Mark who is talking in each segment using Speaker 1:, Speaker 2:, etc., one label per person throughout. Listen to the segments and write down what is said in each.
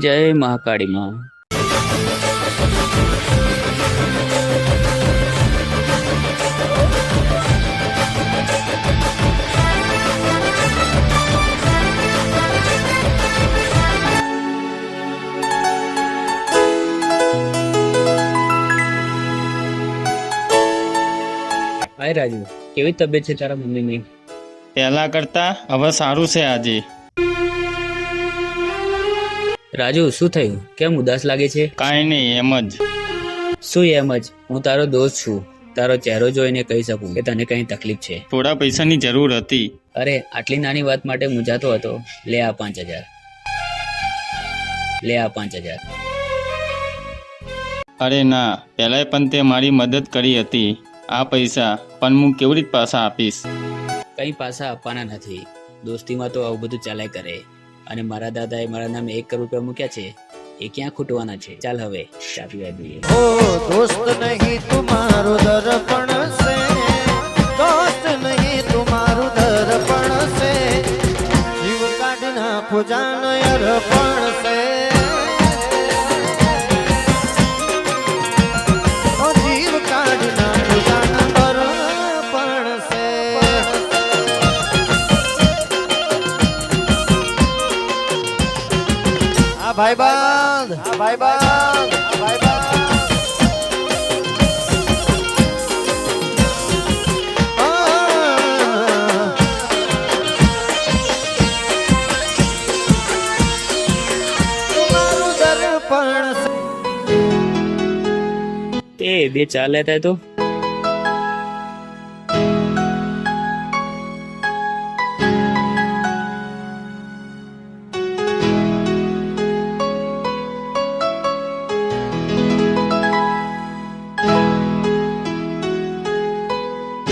Speaker 1: જય મહાકાળી માં. હાય રાજુ, કેવી તબિયત છે તારા મમ્મીની?
Speaker 2: પહેલા કરતા હવે સારું છે આજે.
Speaker 1: રાજુ, શું થયું? કેમ ઉદાસ લાગે છે?
Speaker 2: કાંઈ નહીં, એમ જ.
Speaker 1: શું એમ જ? હું તારો દોસ્ત છું. તારો ચહેરો જોઈને કહી શકું કે તને કઈ તકલીફ છે.
Speaker 2: થોડા પૈસાની જરૂર હતી.
Speaker 1: અરે, આટલી નાની વાત માટે મૂંઝાતો હતો. લે આ 5,000. લે આ 5,000.
Speaker 2: અરે ના, પહેલાંય પણ તે મારી મદદ કરી હતી. આ પૈસા પણ હું કેવી રીતે પાછા આપીશ?
Speaker 1: કઈ પાછા આપવાના નથી. દોસ્તીમાં તો આવું બધું ચાલ્યા કરે. અને મારા દાદાએ મારા નામે 1 કરોડ રૂપિયા મૂક્યા છે, એ ક્યાં ખૂટવાના છે? ચાલ હવે ચા પીવા દઈએ.
Speaker 3: ઓ દોસ્ત નહીં તુમારો દર્પણ છે, દોસ્ત નહીં તુમારો દર્પણ છે, જીવ કાઢ નાખો જાન અર્પણ છે, ઓ જીવ કાઢ નાખો જાન અર્પણ છે. આ ભાઈબંધ, આ ભાઈબંધ, આ ભાઈબંધ. તમારું દર્પણ
Speaker 1: તે બે ચા લેતા તો.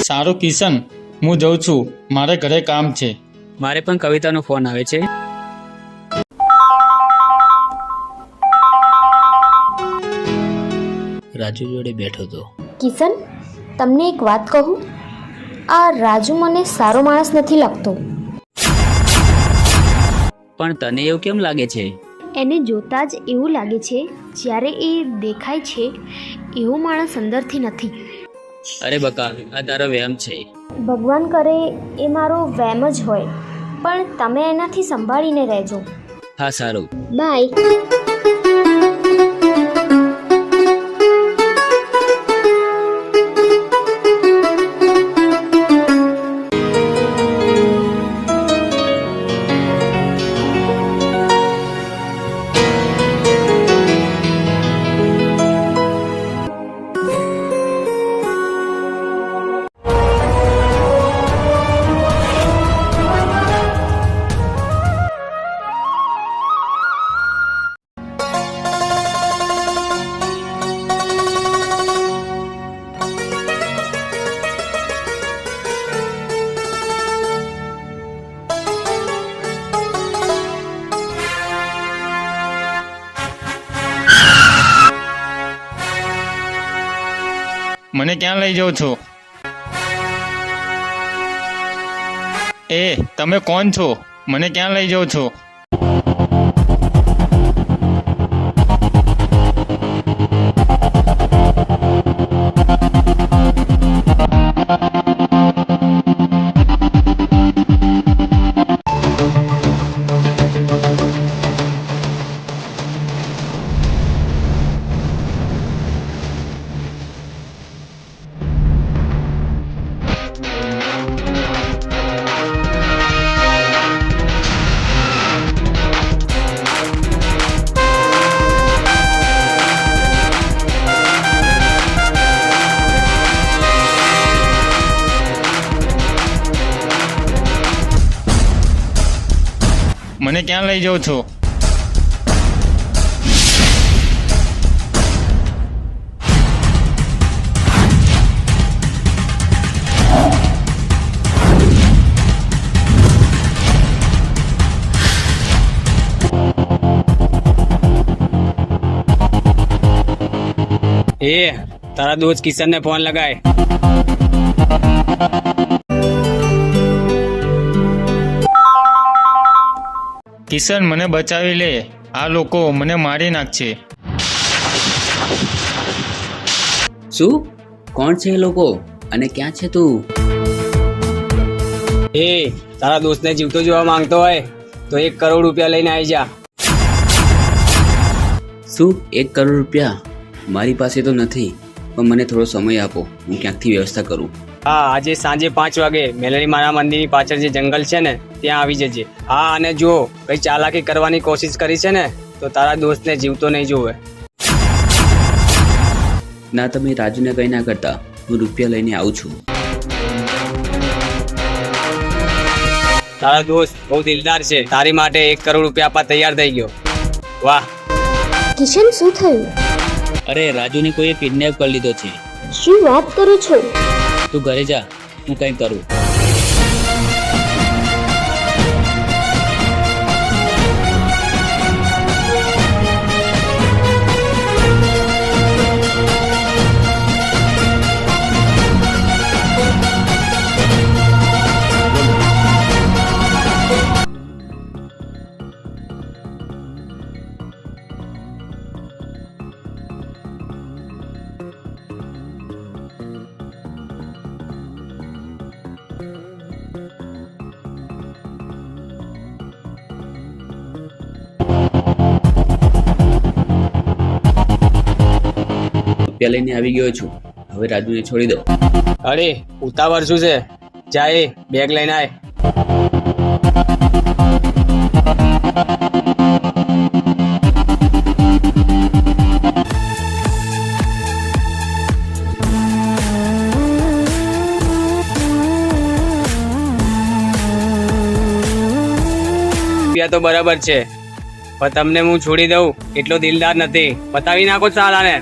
Speaker 2: સારું કિશન, હું જઉં છું, મારે ઘરે કામ છે.
Speaker 1: મારે પણ કવિતાનો ફોન આવે છે. રાજુ જોડે બેઠો તો.
Speaker 4: કિશન, તમને એક વાત કહું, આ રાજુ મને સારો માણસ નથી લાગતો.
Speaker 1: પણ તને એવું કેમ લાગે છે?
Speaker 4: એને જોતાં જ એવું લાગે છે જ્યારે એ દેખાય છે એવો માણસ અંદરથી નથી.
Speaker 1: અરે બકા, આ તારો વહેમ છે.
Speaker 4: ભગવાન કરે એ મારો વહેમ જ હોય, પણ તમે એનાથી સંભાળીને રહેજો.
Speaker 1: હા સારું.
Speaker 4: બાય.
Speaker 2: મને ક્યાં લઈ જાઓ છો? એ તમે કોણ છો? મને ક્યાં લઈ જાઓ છો? મને ક્યાં લઈ જાઓ છો?
Speaker 1: એ તારા દોસ્ત કિશન ને ફોન લગાય.
Speaker 2: કિશન, મને બચાવી લે. આ લોકો મને મારી નાખશે.
Speaker 1: શું? કોણ છે એ લોકો અને ક્યાં છે તું?
Speaker 5: એ તારા દોસ્તને જીવતો જોવા માંગતો હોય તો 1 કરોડ રૂપિયા લઈને આવી જા.
Speaker 1: શું 1 કરોડ રૂપિયા? મારી પાસે તો નથી, પણ મને થોડો સમય આપો, હું ક્યાંકથી વ્યવસ્થા કરું.
Speaker 5: હા, આજે સાંજે 5 વાગે મેલડી મારા મંદિરની પાછળ જે જંગલ છે ને ત્યાં આવી જજે. હા, અને જો કઈ ચાલાકી કરવાની કોશિશ કરી છે ને તો તારા દોસ્તને જીવતો નહીં જોવે.
Speaker 1: ના, તમે રાજુને કંઈ ના કરતા, હું રૂપિયા લઈને આવું છું.
Speaker 5: તારો દોસ્ત બહુ દિલદાર છે, તારી માટે 1 કરોડ રૂપિયા આપવા તૈયાર થઈ ગયો. વાહ.
Speaker 4: કિશન, શું થયું?
Speaker 1: અરે, રાજુને કોઈએ કિડનેપ કરી લીધો છે.
Speaker 4: શું વાત કરો છો?
Speaker 1: તું ઘરે જા, હું કંઈ કરું. રૂપિયા લઈને આવી ગયો છું, હવે રાજુને છોડી દો.
Speaker 5: અરે ઉતાવળ શું છે? જાય બેગ લઈને આય. રૂપિયા તો બરાબર છે, પણ તમને હું છોડી દઉં એટલો દિલદાર નથી. બતાવી નાખો સાલાને.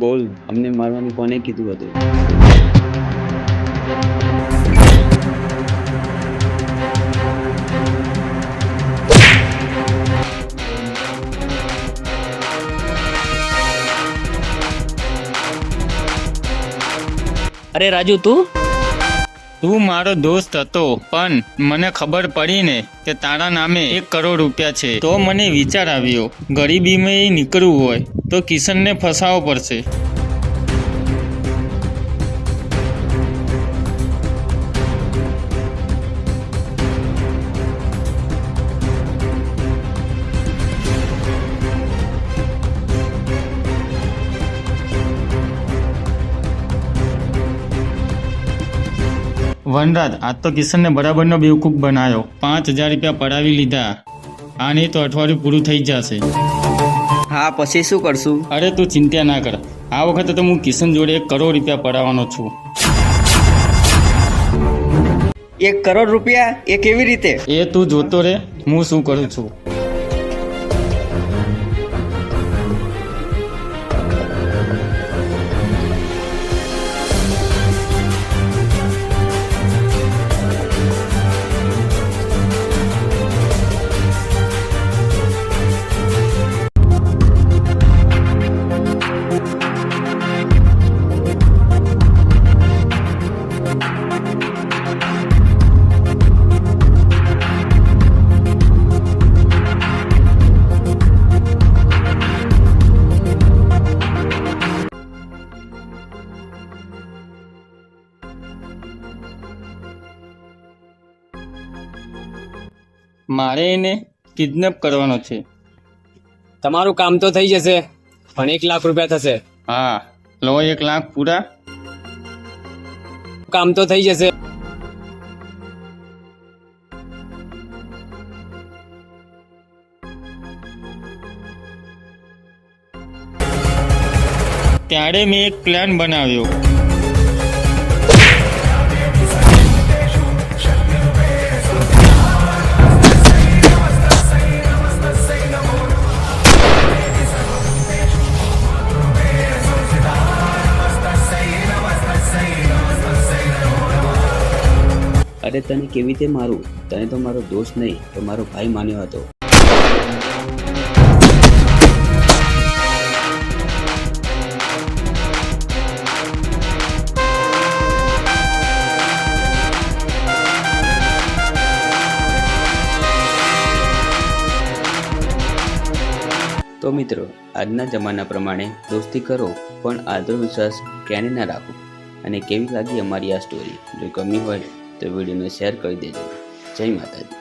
Speaker 1: બોલ, અમને મારવાનું કોને કીધું હતું? અરે રાજુ,
Speaker 2: તું મારો દોસ્ત હતો, પણ મને ખબર પડી ને કે તારા નામે 1 કરોડ રૂપિયા છે, તો મને વિચાર આવ્યો ગરીબીમાં નીકળવું હોય તો કિશનને ફસાવવો પડશે. વનરાજ, આજ તો કિશનને બરાબરનો બેવકૂફ બનાવ્યો. 5000 રૂપિયા પડાવી લીધા. આને તો અઠવાડિયું પૂરું થઈ જશે.
Speaker 6: હા, પછી શું કરશું?
Speaker 2: અરે તું ચિંતા ના કર, આ વખતે તો હું કિશન જોડે 1 કરોડ રૂપિયા પડાવવાનો છું.
Speaker 6: 1 કરોડ રૂપિયા? એ કેવી રીતે?
Speaker 2: એ તું જોતો રે, હું શું કરું છું. મારે એને કિડનેપ કરવાનો છે.
Speaker 5: તમારું કામ તો થઈ જશે, પણ 1 લાખ રૂપિયા થશે.
Speaker 2: હા, લો 1 લાખ પૂરા.
Speaker 5: કામ તો થઈ જશે.
Speaker 2: ત્યારે મેં એક પ્લાન બનાવ્યો.
Speaker 1: અરે તને કેવી રીતે મારું? તને તો મારો દોસ્ત નહીં તો મારો ભાઈ માન્યો હતો. તો મિત્રો, આજના જમાના પ્રમાણે દોસ્તી કરો પણ આદર વિશ્વાસ ક્યાંય ના રાખો. અને કેવી લાગી અમારી આ સ્ટોરી? જો ગમી હોય તો વિડીયોને શેર કરી દેજો. જય માતાજી.